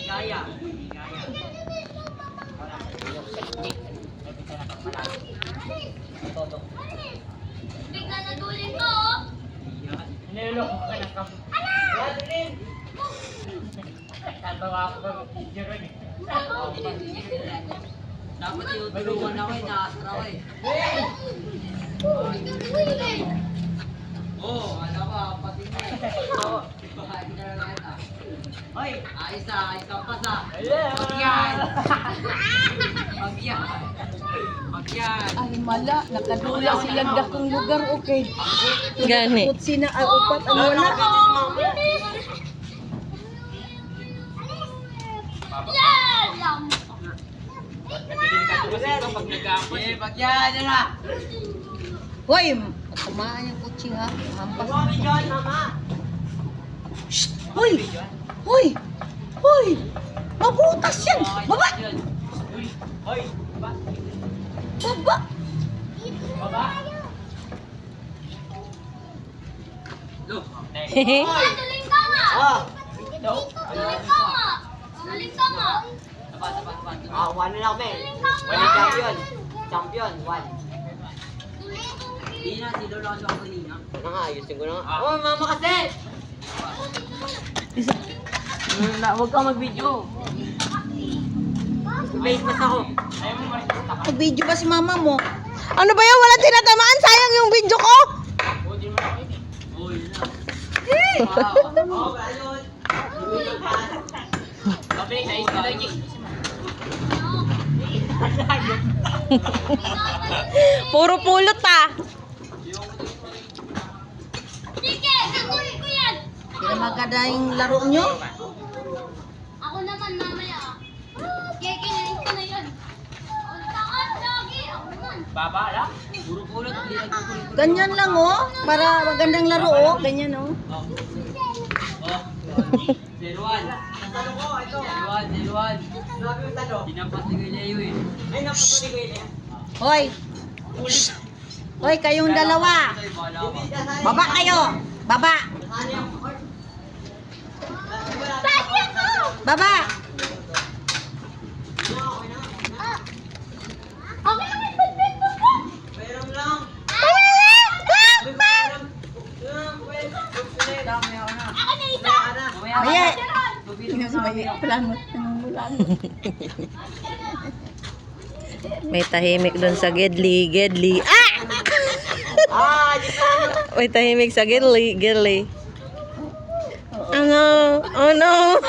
Ligaya. Ligaya. Toto. Bigla nadulin mo, oh. Niloloko ka ng kami. Wala din. Tatawa ako ng video rin. Dapat yung tulungan ako eh, naastra ko eh. Oo, ano ka, pati mo eh. Hindi ka na kita. Hoy, ayos ka pa sa. Wag yan. Wag yan. Wag yan. Ay mala, nakadula sila dakong lugar okay. Gani. Kutsi na upat ang wala. Yan! Pag nag-aapos eh, wag yan, yan na. Hoy, kumaan yung kutsi ha. Hampas. Shh! Hoy! Hoy! Hoy! Mabutas yan! Baba! Hoy, baba. Baba! Baba. Look. Duling ka nga! Ah. Duling ka nga! Duling ka nga! Ah, one na lang, men. Duling ka nga! One champion. Champion, one. Duling ka nga! Hindi na, si Lolo ako kanina. Ano nga, ayusin ko na nga. Oh, mama kasi! Huwag kang mag-video. Face mask ako. Ayaw mo ma-face ako. Nag-video ba si mama mo? Ano ba yan? Walang tinatamaan. Sayang yung video ko. Oh, di mo na ako ini. Oh, yun na. Wow. Oh, ayun. Sabi, ayos ka lang eh. Puro pulot ah. Sige! Gagawin ko yan! Kaya maganda yung laro nyo? Ako naman mamaya. Kikinain ko na yan. Untaan lagi! Ako naman. Baba lang. Puro pulot. Hindi nagpupulit. Ganyan lang oh. Para magandang laro oh. Ganyan oh. Oh. Oh. 0-1. Talo ko, ito. 0-1. Sabi mo talo. Dinampas ni Kuya Leo eh. Ay, nampas ni Kuya Leo. Hoy! Shh! Hoy, kayong dalawa. Baba kayo! Baba! Baba! Okay lang yung badminton ko! Pairam lang. Ako na isa! Maye! Mamaya. Planot na ng mulan. May tahimik doon sa gedli. Gedli. Ah! Ah, di ka. May tahimik sa gedli. Gedli. Ano? Oh no!